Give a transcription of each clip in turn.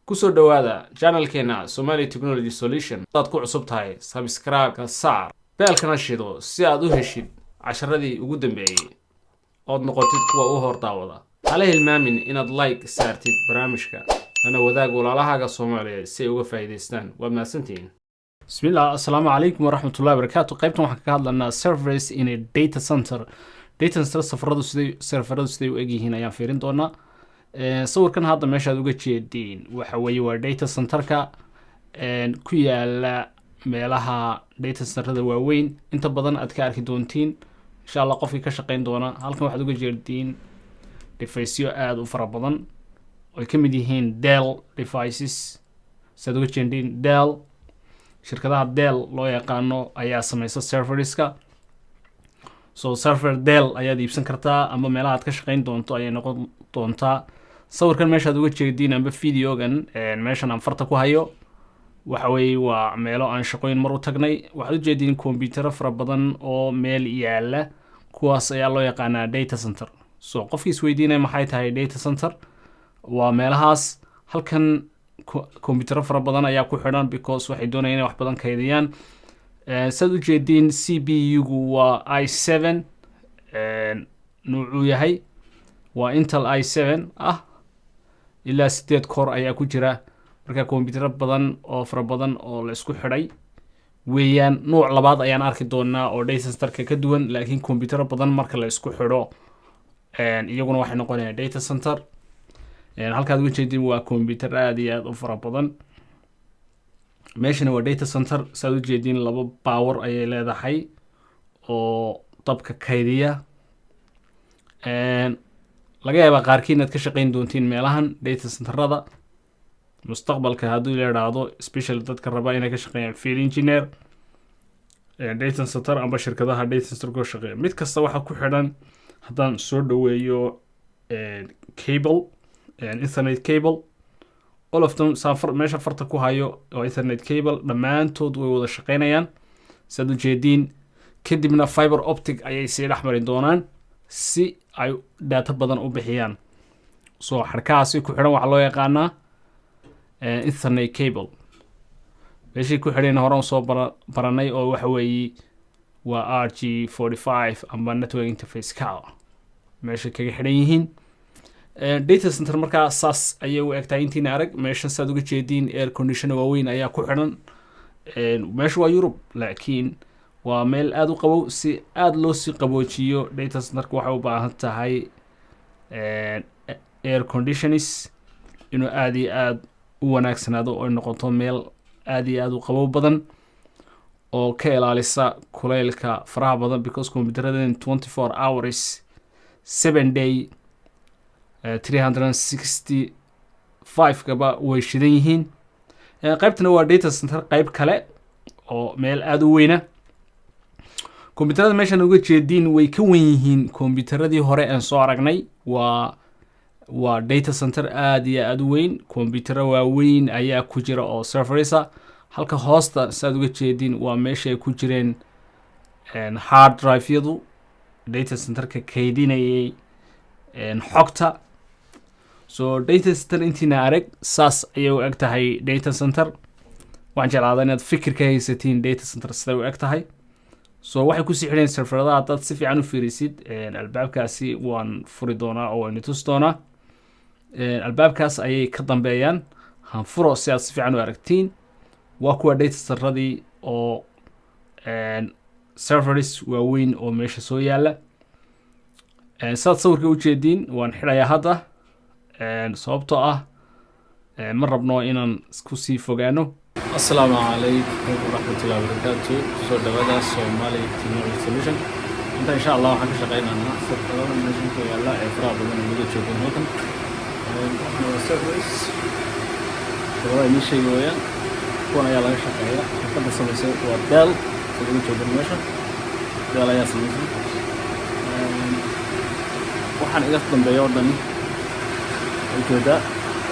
kusoo dhawaada channelkeena Somali Technology Solution dad ku cusub tahay subscribe ka saar beelkana shido si aad u heshid casharadii ugu dambeeyay oo noqotid kuwa u hor daawada hala hilmaamin inaad like saartid barnaamijka ana wadaag walaalahaaga Soomaaliyeed si ay uga faa'iideystaan waa mahadsantiin bismillah assalamu alaykum wa rahmatullahi wa barakatuh qaybtan waxaan ka hadlanaa servers in a data center safaradu siday u egyihiin ayaan fiirin doonaa sawirkan hadda meesha aad uga jeedin waxa weeye waa data centerka ku yaala meelaha data centerada waaweyn inta badan aad ka arki doontiin insha Allah qofkii ka shaqeyn doona halkan waxaad uga jeedin deviceyo aad u fara badan oo ka mid yihiin Dell devices saad uga jeedin Dell shirkadaha Dell loo yaqaano ayaa sameeyay serverska so server Dell ayaad iibsan kartaa ama meelaha aad ka shaqeyn doonto ayay noqon doontaa sawirkan meesha aad uga jeedin amba videogan meeshan aan farta ku hayo waxa weeye waa meelo aan shaqooyin mar u tagnay waxaad u jeedin computer fara badan oo meel yaala kuwaas ayaa loo yaqaanaa data center so qofkii isweydiinay maxay tahay data center waa meelahaas halkan computer fara badan ayaa ku xidhan because waxay doonayaan inay wax badan kaydiyaan saad u jeedin CPU-gu waa i7 nuucu yahay waa Intel i7 ilaa 8 core ayaa ku jira marka computer badan oo fara badan oo la isku xidhay weeyaan nooc labaad ayaan arki doonaa oo data center ka duwan laakiin computer badan marka la isku xidho iyaguna waxay noqonayaan data center halkaad uga jeedin waa computer aad iyo aad u fara badan meeshana waa data center saad u jeedin laba power ayay leedahay oo dabka kaydiya laga yaabaa qaarkiin aad ka shaqeyn doontiin meelahan data centerada mustaqbalka haddii la yiraahdo especially dadka raba inay ka shaqeeyaan field engineer data center amba shirkadaha data center ka shaqeeya mid kasta waxa ku xidhan haddaan soo dhaweeyo cable ethernet cable all of them meesha farta ku hayo oo ethernet cable dhammaantood way wada shaqeynayaan saad u jeedin kadibna fiber optic ayay sii dhexmari doonaan si ay data badan u bixiyaan soo xarkaasi ku xidhan waxa loo yaqaanaa ethernet cable meeshii ku xidhan hore soo baranay oo waxa weeye waa RG45 amba network interface ka meesha kaga xidhan yihiin data center markaa saas ayay u egtahay intiina arag meeshan saad uga jeedin air conditioner waaweyn ayaa ku xidhan meesha waa Europe laakiin waa meel aad u qabow si aad loo sii qaboojiyo data centerka waxay u baahan tahay air conditioners inuu aad iyo aad u wanaagsanaado oo noqoto meel aad iyo aad u qabow badan oo ka ilaalisa kulaylka faraha badan because computerada 24 hours 7 day 365 kaba way shidan yihiin qaybtana waa data center qayb kale oo meel aad u weyna computerada meeshan uga jeedin way ka weyn yihiin computeradii hore aan soo aragnay waa data center aad iyo aad u weyn computer waaweyn ayaa ku jira oo serversa halka hoosta saad uga jeedin waa meesha ay ku jireen hard drive-yadu data center-ka kaydinayay xogta so data center intiina arag saas ayay u eg tahay data center waxaan jeclaadaa inaad fikir ka haysatiin data center siday u eg tahay so waxay ku sii xidheen serverada haddaad si fiican u fiirisid albaabkaasi waan furi doonaa oo waan tus doonaa albaabkaas ayay ka dambeeyaan han furo si aad si fiican u aragtiin waa kuwa data centeradii oo servers waaweyn oo meesha soo yaala saad sawirka u jeedin waan xidhayaa hadda sababtoo ah ma rabno inaan ku sii fogaano السلام عليكم ورحمة الله وبركاته سو دغدا Somali Technology Solution inta insha Allah waxaan ka shaqeynaa shirkadaha meesha yaala ee fara badan oo jooga halkan waxaan service waa inii sheegaya kuwan ayaa laga shaqeeyaa xirfadda sameysay waa Dell sidoo jooga meesha Dell ayaa sameysay waxaan iga dambeeyo oo dhan ujeeda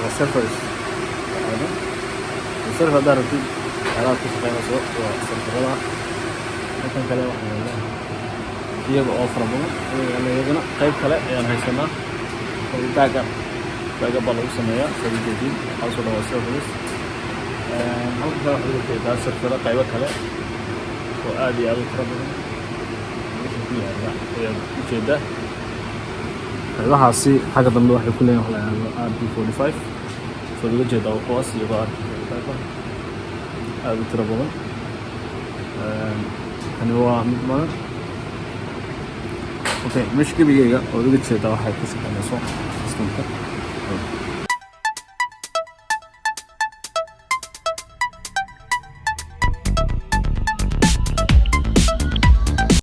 waa service server darati alaab ku shaqeynayso waa serverada halkan kale waxaa iyaga oo fara badan iyagana qayb kale ayaan haysanaa oo backup backup baa lagu sameeyaa sida jeedin waxaasoo dhan waa serverless halka kale waxaad uga jeedaa serverada qaybo kale oo aad iyo aad u tiro badan meesha ku yaala ayaad ujeedaa qaybahaasi xagga dambe waxay ku leeyihin waxa la yidhahdo RP45 soo uga jeedaa waa kuwaas iyagoo RP45 aad u tiro badan kani waa mid badan okay meesha gebigeyga oo uga jeedaa waxay ku shaqeynayso systemka